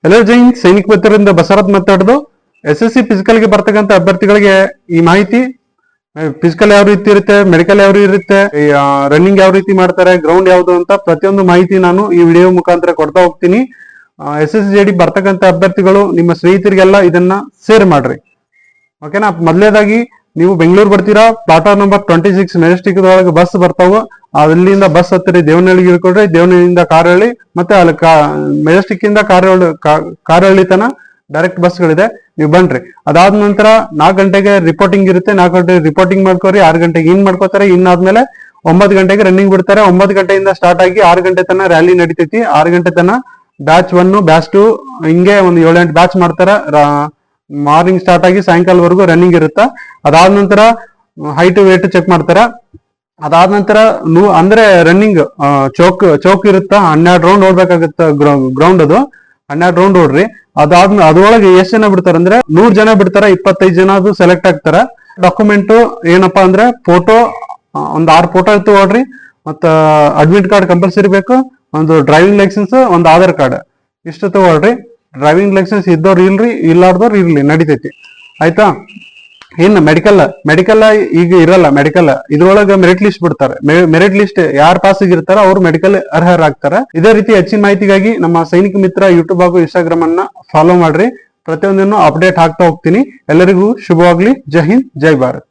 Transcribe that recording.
Hello ಜೈ ಹಿಂದ್, ಸೈನಿಕ ಮಿತ್ರರಿಂದ ಬಸವರಾಜ್ ಮಾತಾಡೋದು. SSC physical ಗೆ ಬರ್ತಕ್ಕಂಥ ಅಭ್ಯರ್ಥಿಗಳಿಗೆ ಈ ಮಾಹಿತಿ, ಫಿಸಿಕಲ್ ಯಾವ ರೀತಿ ಇರುತ್ತೆ, ಮೆಡಿಕಲ್ ಯಾವ ರೀತಿ ಇರುತ್ತೆ, ರನ್ನಿಂಗ್ ಯಾವ ರೀತಿ ಮಾಡ್ತಾರೆ, ಗ್ರೌಂಡ್ ಯಾವ್ದು ಅಂತ ಪ್ರತಿಯೊಂದು ಮಾಹಿತಿ ನಾನು ಈ ವಿಡಿಯೋ ಮುಖಾಂತರ ಕೊಡ್ತಾ ಹೋಗ್ತೀನಿ. SSC JD ಬರ್ತಕ್ಕಂಥ ಅಭ್ಯರ್ಥಿಗಳು ನಿಮ್ಮ ಸ್ನೇಹಿತರಿಗೆಲ್ಲ ಇದನ್ನ ಶೇರ್ ಮಾಡ್ರಿ, ಓಕೆನಾ. ಮೊದಲನೇದಾಗಿ ನೀವು ಬೆಂಗಳೂರು ಬರ್ತೀರಾ, ಪ್ಲಾಟ್ಫಾರ್ಮ್ ನಂಬರ್ 26 ಮೆಜೆಸ್ಟಿಕ್ ಒಳಗೆ ಬಸ್ ಬರ್ತಾವ. ಅಲ್ಲಿಂದ ಬಸ್ ಹತ್ತಿರಿ ದೇವನಹಳ್ಳಿಗೆ ಇಳ್ಕೊಡ್ರಿ. ದೇವನಹಳ್ಳಿಯಿಂದ ಕಾರಹಳ್ಳಿ, ಮತ್ತೆ ಅಲ್ಲಿ ಮೆಜೆಸ್ಟಿಕ್ ಇಂದ ಕಾರಹಳ್ಳಿ ತನ ಡೈರೆಕ್ಟ್ ಬಸ್ಗಳಿದೆ, ನೀವು ಬನ್ರಿ. ಅದಾದ ನಂತರ 4 ಗಂಟೆಗೆ ರಿಪೋರ್ಟಿಂಗ್ ಇರುತ್ತೆ. 4 ಗಂಟೆಗೆ ರಿಪೋರ್ಟಿಂಗ್ ಮಾಡ್ಕೋರಿ. 6 ಗಂಟೆಗೆ ಇನ್ ಮಾಡ್ಕೋತಾರೆ. ಇನ್ನಾದ್ಮೇಲೆ 9 ಗಂಟೆಗೆ ರನ್ನಿಂಗ್ ಬಿಡ್ತಾರೆ. 9 ಗಂಟೆಯಿಂದ ಸ್ಟಾರ್ಟ್ ಆಗಿ 6 ಗಂಟೆ ತನ ರ್ಯಾಲಿ ನಡೀತೈತಿ. 6 ಗಂಟೆ ತನ ಬ್ಯಾಚ್ 1 ಬ್ಯಾಚ್ 2 ಹಿಂಗೆ ಒಂದು 7-8 ಬ್ಯಾಚ್ ಮಾಡ್ತಾರ. ಮಾರ್ನಿಂಗ್ ಸ್ಟಾರ್ಟ್ ಆಗಿ ಸಾಯಂಕಾಲವರೆಗೂ ರನ್ನಿಂಗ್ ಇರುತ್ತ. ಅದಾದ ನಂತರ ಹೈಟ್ ವೇಟ್ ಚೆಕ್ ಮಾಡ್ತಾರ. ಅದಾದ ನಂತರ ಅಂದ್ರೆ ರನ್ನಿಂಗ್ ಚೌಕ್ ಇರುತ್ತ. 12 ರೌಂಡ್ ಓಡ್ಬೇಕಾಗತ್ತ. ಗ್ರೌಂಡ್ ಅದು 12 ರೌಂಡ್ ಓಡ್ರಿ. ಅದ್ರೊಳಗೆ ಎಷ್ಟು ಜನ ಬಿಡ್ತಾರ ಅಂದ್ರೆ 100 ಜನ ಬಿಡ್ತಾರ. 25 ಜನ ಅದು ಸೆಲೆಕ್ಟ್ ಆಗ್ತಾರ. ಡಾಕ್ಯುಮೆಂಟ್ ಏನಪ್ಪಾ ಅಂದ್ರೆ ಫೋಟೋ, ಒಂದ್ 6 ಫೋಟೋ ಇತ್ತು ಓಡ್ರಿ. ಮತ್ತ ಅಡ್ಮಿಟ್ ಕಾರ್ಡ್ ಕಂಪಲ್ಸರಿ ಬೇಕು, ಒಂದು ಡ್ರೈವಿಂಗ್ ಲೈಸೆನ್ಸ್, ಒಂದು ಆಧಾರ್ ಕಾರ್ಡ್, ಇಷ್ಟು ತಗೊಳ್ರಿ. ಡ್ರೈವಿಂಗ್ ಲೈಸೆನ್ಸ್ ಇದ್ದವ್ರು ಇಲ್ರಿ, ಇಲ್ಲಾರ್ದವ್ರು ಇರ್ಲಿ, ನಡಿತೈತಿ, ಆಯ್ತಾ. ಇನ್ನು ಮೆಡಿಕಲ್ ಈಗ ಇರಲ್ಲ. ಮೆಡಿಕಲ್ ಇದ್ರೊಳಗೆ ಮೆರಿಟ್ ಲಿಸ್ಟ್ ಬಿಡ್ತಾರೆ. ಮೆರಿಟ್ ಲಿಸ್ಟ್ ಯಾರು ಪಾಸ್ ಆಗಿರ್ತಾರ ಅವ್ರು ಮೆಡಿಕಲ್ ಅರ್ಹರಾಗ್ತಾರೆ. ಇದೇ ರೀತಿ ಹೆಚ್ಚಿನ ಮಾಹಿತಿಗಾಗಿ ನಮ್ಮ ಸೈನಿಕ ಮಿತ್ರ ಯೂಟ್ಯೂಬ್ ಹಾಗೂ ಇನ್ಸ್ಟಾಗ್ರಾಮ್ ಅನ್ನ ಫಾಲೋ ಮಾಡ್ರಿ. ಪ್ರತಿಯೊಂದನ್ನು ಅಪ್ಡೇಟ್ ಆಗ್ತಾ ಹೋಗ್ತೀನಿ. ಎಲ್ಲರಿಗೂ ಶುಭವಾಗ್ಲಿ. ಜೈ ಹಿಂದ್, ಜೈ ಭಾರತ್.